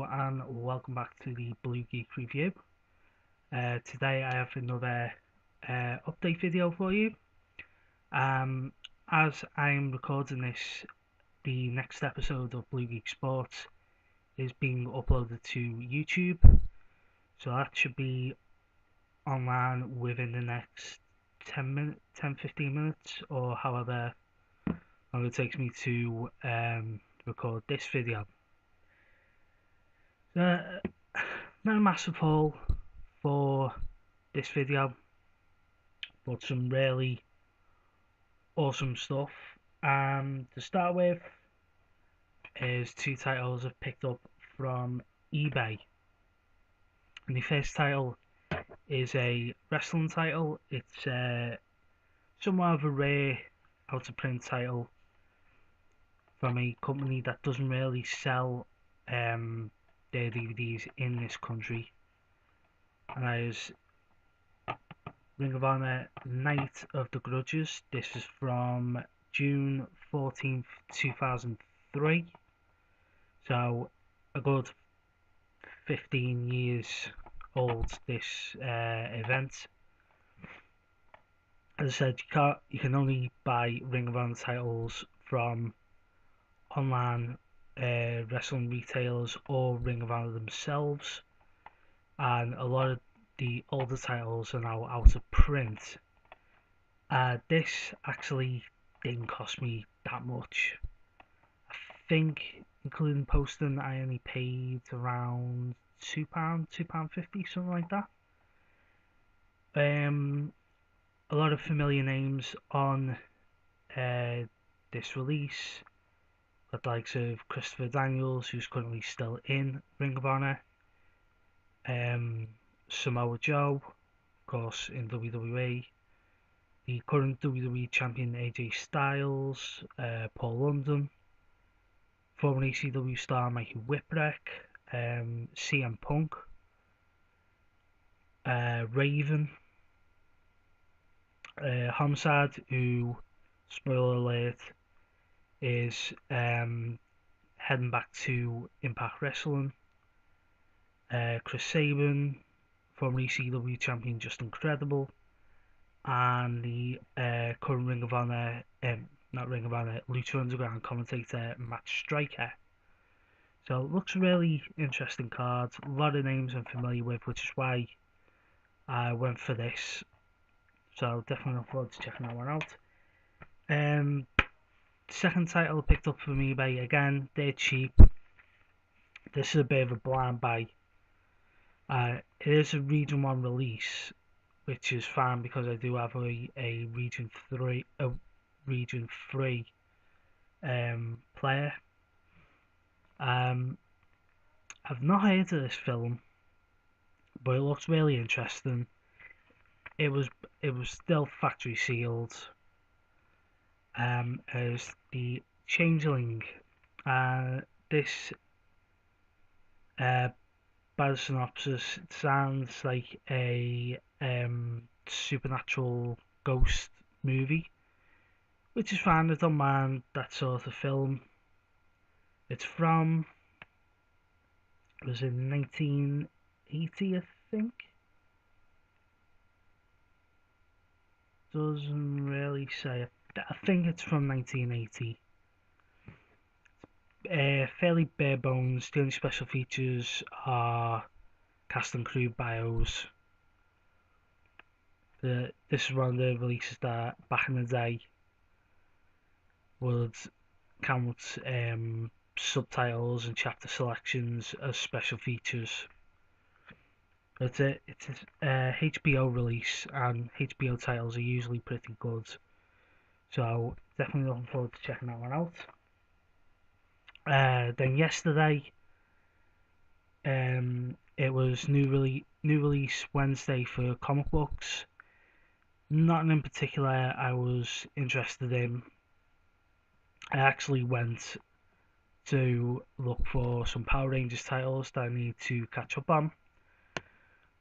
Hello and welcome back to the Blue Geek Review. Today I have another update video for you. As I'm recording this, the next episode of Blue Geek Sports is being uploaded to YouTube, so that should be online within the next 10-15 minutes, or however long it takes me to record this video. Not a massive haul for this video, but some really awesome stuff. To start with is two titles I've picked up from eBay. And the first title is a wrestling title. It's somewhat of a rare out of print title from a company that doesn't really sell their DVDs in this country, and that is Ring of Honor Night of the Grudges. This is from June 14th, 2003. So a good 15 years old, this event. As I said, you can only buy Ring of Honor titles from online wrestling retailers or Ring of Honor themselves, and a lot of the older titles are now out of print. This actually didn't cost me that much. I think, including posting, I only paid around £2, £2.50, something like that. A lot of familiar names on this release. Got the likes of Christopher Daniels, who's currently still in Ring of Honor. Samoa Joe, of course, in WWE. The current WWE champion AJ Styles, Paul London, former ECW star Mikey Whipwreck, CM Punk, Raven, Homicide, who, spoiler alert, is heading back to Impact Wrestling, Chris Sabin, former ECW champion Just Incredible, and the current Ring of Honor, Lucha Underground commentator Matt Striker. So it looks a really interesting card. A lot of names I'm familiar with, which is why I went for this. So definitely look forward to checking that one out. Second title I picked up from eBay. Again, they're cheap. This is a bit of a blind buy. It is a Region 1 release, which is fine because I do have a Region 3 player. I've not heard of this film, but it looks really interesting. It was still factory sealed. As the Changeling. This by the synopsis, it sounds like a supernatural ghost movie, which is fine. I don't mind that sort of film. It's from, it was in 1980, I think. Doesn't really say. I think it's from 1980. Fairly bare bones. The only special features are cast and crew bios. This is one of the releases that back in the day would count subtitles and chapter selections as special features. It's a HBO release, and HBO titles are usually pretty good. So definitely looking forward to checking that one out. Then yesterday, it was new release Wednesday for comic books. Nothing in particular I was interested in. I actually went to look for some Power Rangers titles that I need to catch up on.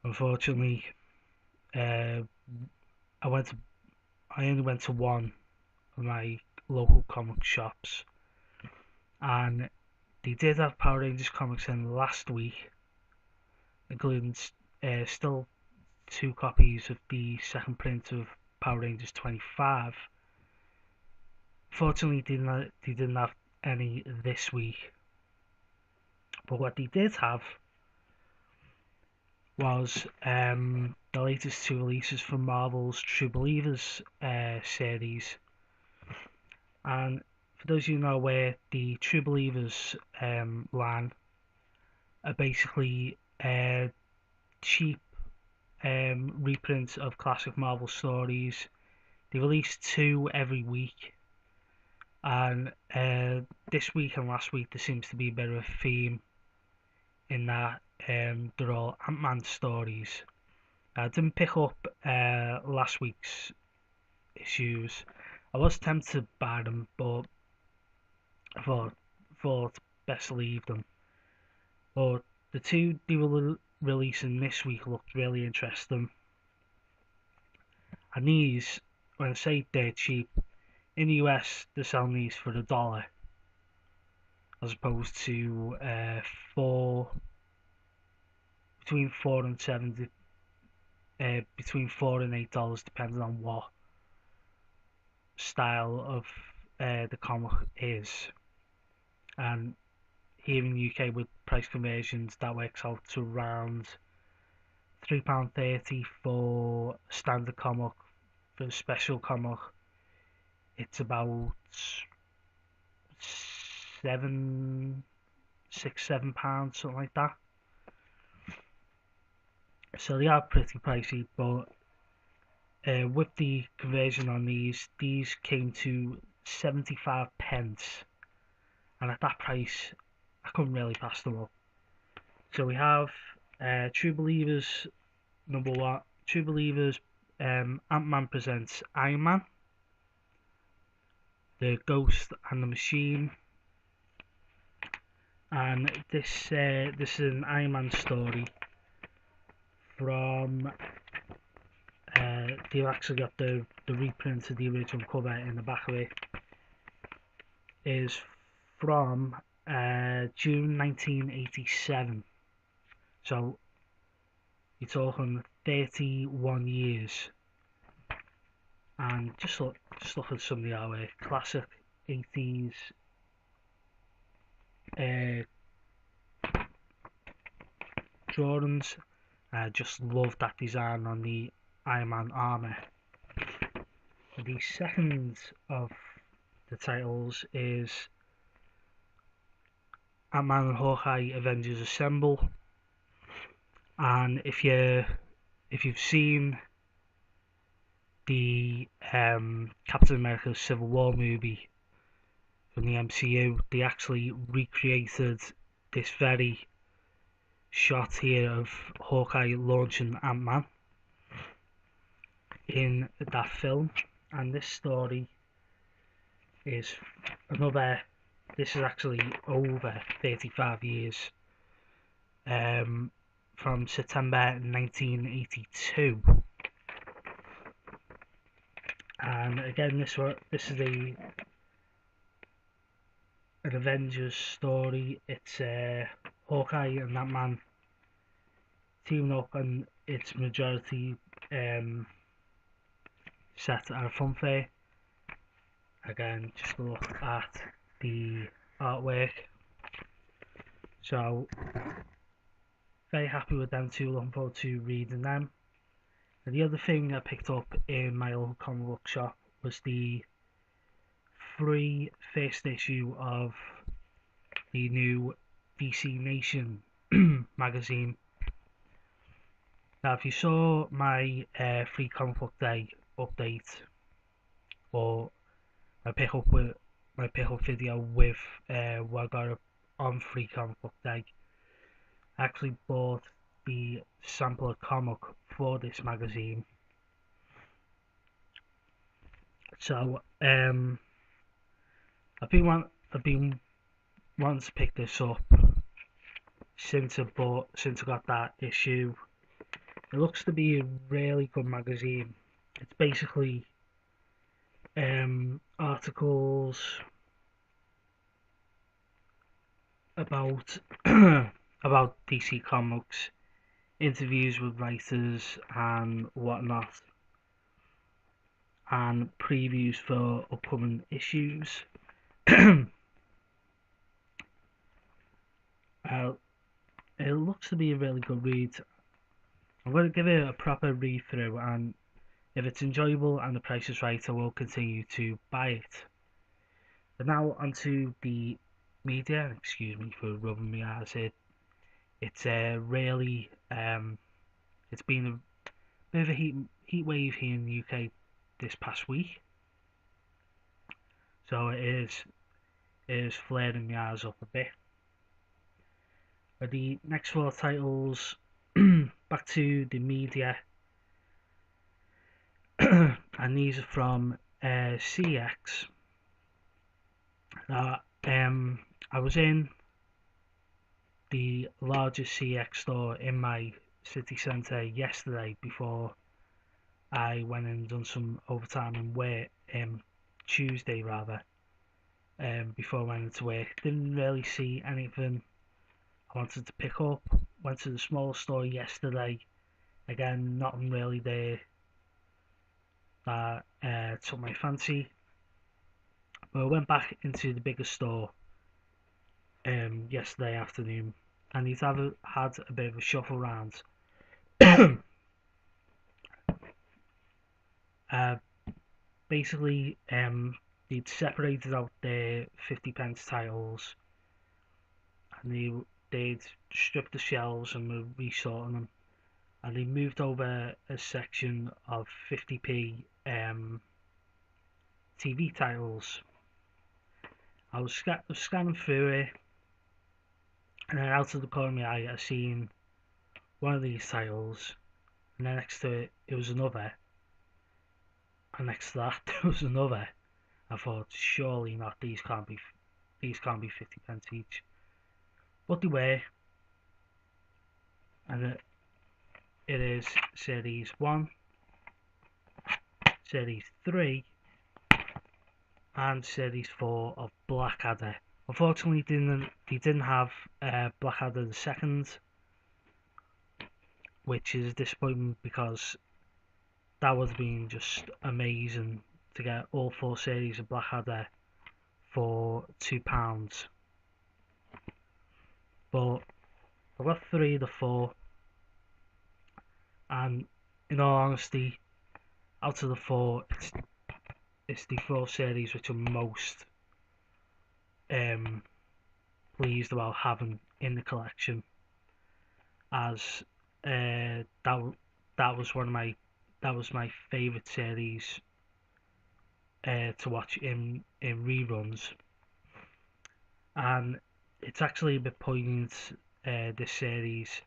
Unfortunately, I only went to one of my local comic shops, and they did have Power Rangers comics in last week, including still 2 copies of the second print of Power Rangers 25. Fortunately, they didn't have any this week. But what they did have was the latest 2 releases from Marvel's True Believers series. And for those of you who know where the True Believers line are basically cheap reprints of classic Marvel stories. They release 2 every week, and this week and last week there seems to be a bit of a theme in that they're all Ant-Man stories. I didn't pick up last week's issues. I was tempted to buy them, but I thought best leave them. But the 2 they were releasing this week looked really interesting. And these, when I say they're cheap, in the US they're selling these for $1, as opposed to between $4 and $8, depending on what style of the comic is. And here in the UK, with price conversions, that works out to around £3.30 for standard comic. For a special comic, it's about £7, something like that. So they are pretty pricey, but with the conversion on these came to 75 pence, and at that price I couldn't really pass them up. So we have True Believers number 1, True Believers Ant-Man presents Iron Man, The Ghost and the Machine, and this is an Iron Man story from they've actually got the reprint of the original cover in the back of it. Is from June 1987. So you're talking 31 years. And just look at some of the artwork. Classic 80s drawings. I just love that design on the Iron Man armour. The second of the titles is Ant-Man and Hawkeye Avengers Assemble, and if you've seen the Captain America Civil War movie from the MCU, they actually recreated this very shot here of Hawkeye launching Ant-Man in that film. And this story is this is actually over 35 years, from September 1982. And again, this is an Avengers story. It's Hawkeye and that man teaming up, and it's majority set at a fun fair. Again, just look at the artwork. So very happy with them too, looking forward to reading them. And the other thing I picked up in my local comic book shop was the free first issue of the new DC Nation magazine. Now, if you saw my free comic book day update, or my pickup video with what I got on free comic book day, I actually bought the sampler comic for this magazine. So I've been wanting to pick this up since I got that issue. It looks to be a really good magazine. It's basically articles about about DC Comics, interviews with writers and whatnot, and previews for upcoming issues. It looks to be a really good read. I'm going to give it a proper read through, and if it's enjoyable and the price is right, I will continue to buy it. But now onto the media. Excuse me for rubbing my eyes here. It's really it's been a bit of a heat wave here in the UK this past week, so it is flaring my eyes up a bit. But the next four titles, back to the media, and these are from CX. I was in the largest CX store in my city centre yesterday before I went and done some overtime and work. Tuesday rather. Before I went into work, didn't really see anything I wanted to pick up. Went to the small store yesterday. Again, nothing really there that took my fancy. But I went back into the bigger store yesterday afternoon, and he's had a bit of a shuffle around. Basically, they'd separated out their 50p titles, and they'd stripped the shelves and were resorting them, and they moved over a section of 50p TV titles. I was scanning through it, and then out of the corner of my eye I seen one of these titles, and then next to it, it was another, and next to that there was another. I thought, surely not, these can't be 50p each. But they were, and it is Series 1, Series 3, and Series 4 of Blackadder. Unfortunately, they didn't have Blackadder the second, which is disappointing because that would have been just amazing to get all 4 series of Blackadder for £2. But I've got 3 of the 4, and in all honesty, out of the 4, it's the 4 series which I'm most pleased about having in the collection, as that was my favourite series to watch in reruns, and it's actually a bit poignant, this series,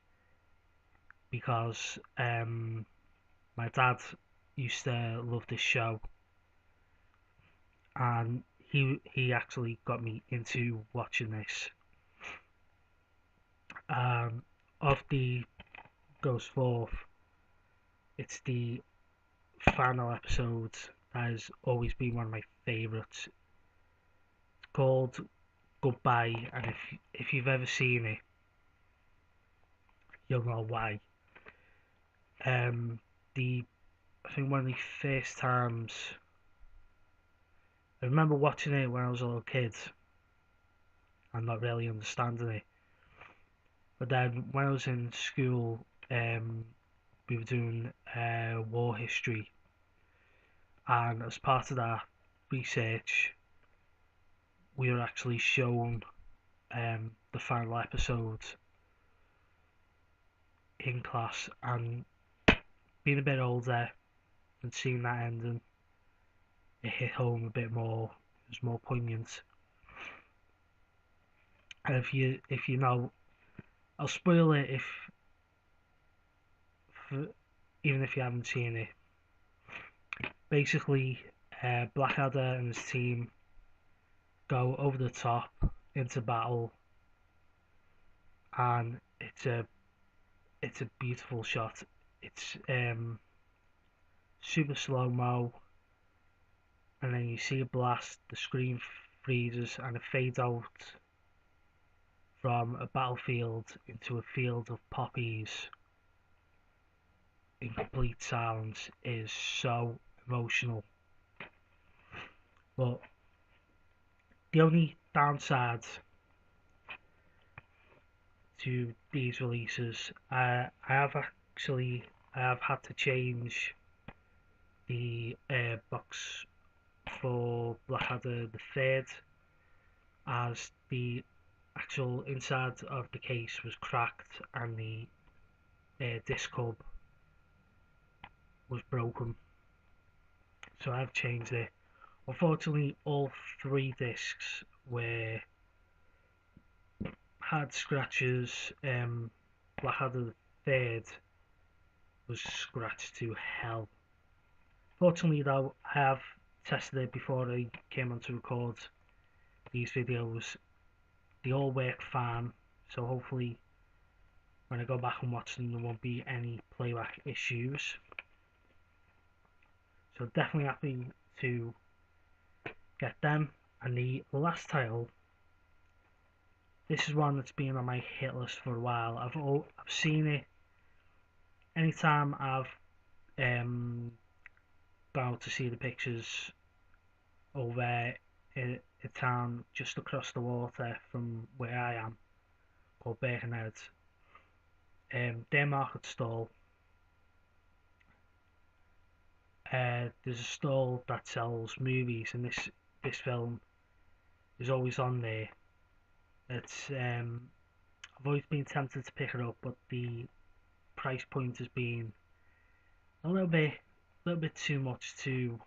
because my dad used to love this show, and he actually got me into watching this. Of the goes forth, it's the final episode that has always been one of my favourites. It's called Goodbye, and if you've ever seen it, you'll know why. I think one of the first times I remember watching it when I was a little kid and not really understanding it. But then when I was in school, we were doing war history, and as part of that research, we were actually shown the final episode in class, and being a bit older and seeing that ending, it hit home a bit more. It was more poignant. And if you know, I'll spoil it even if you haven't seen it. Basically, Blackadder and his team go over the top into battle, and it's a beautiful shot. It's super slow mo, and then you see a blast, the screen freezes, and it fades out from a battlefield into a field of poppies in complete silence is so emotional. But the only downside to these releases, I have had to change the box for Blackadder the Third, as the actual inside of the case was cracked and the disc hub was broken, so I've changed it. Unfortunately, all three discs had scratches. Blackadder the Third was scratched to hell. Fortunately, though, I have tested it before I came on to record these videos. They all work fine, so hopefully when I go back and watch them there won't be any playback issues. So definitely happy to get them. And the last title, this is one that's been on my hit list for a while. I've seen it anytime I've gone out to see the pictures over in a town just across the water from where I am, called Birkenhead. Their market stall. There's a stall that sells movies, and this film is always on there. It's I've always been tempted to pick it up, but the price point has been a little bit too much to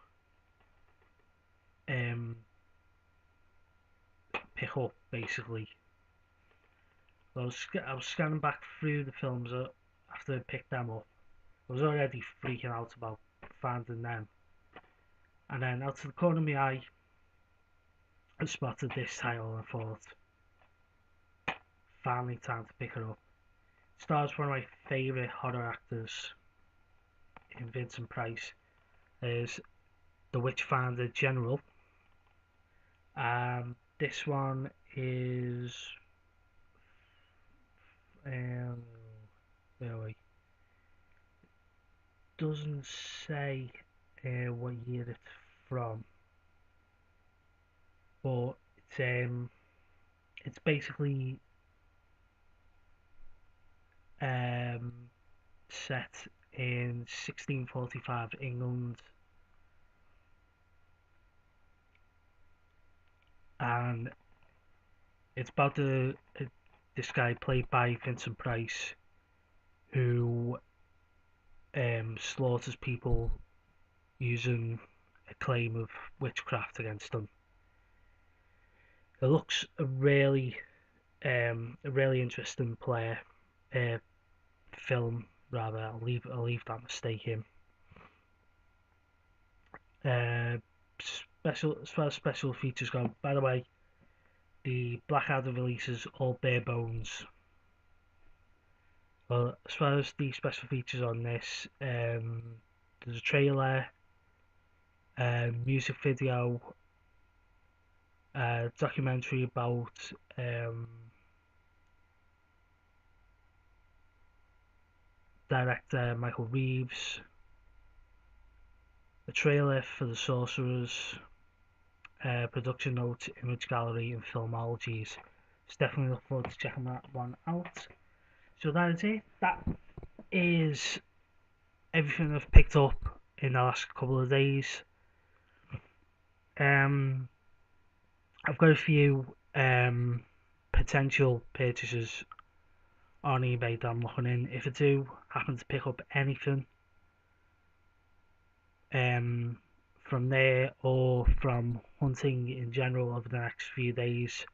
um, pick up. Basically, I was scanning back through the films after I picked them up. I was already freaking out about finding them, and then out of the corner of my eye, I spotted this title and I thought, finally time to pick it up. It stars one of my favourite horror actors in Vincent Price. Is the Witchfinder General. This one is where are we? Doesn't say what year it's from, but it's basically set in 1645 England, and it's about this guy played by Vincent Price who slaughters people using a claim of witchcraft against them. It looks a really interesting film rather. I'll leave that mistake in. Special as far as special features go. By the way, the Blackadder release is all bare bones. Well, as far as the special features on this, there's a trailer, music video, documentary about director Michael Reeves, a trailer for The Sorcerers, production notes, image gallery, and filmologies. So definitely look forward to checking that one out. So that is it. That is everything I've picked up in the last couple of days. I've got a few potential purchases on eBay that I'm looking in. If I do happen to pick up anything from there or from hunting in general over the next few days,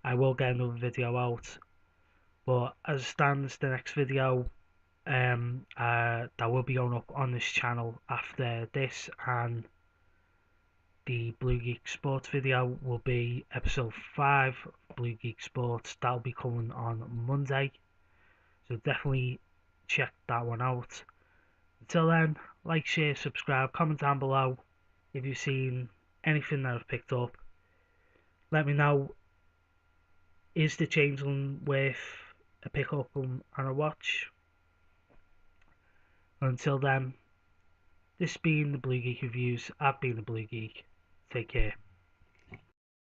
I will get another video out. But as it stands, the next video that will be going up on this channel after this and the Blue Geek Sports video will be episode 5 of Blue Geek Sports. That'll be coming on Monday, so definitely check that one out. Until then, like, share, subscribe, comment down below if you've seen anything that I've picked up. Let me know is the Changeling worth a pick up and a watch? Until then, this being the Blue Geek Reviews, I've been the Blue Geek. Take care.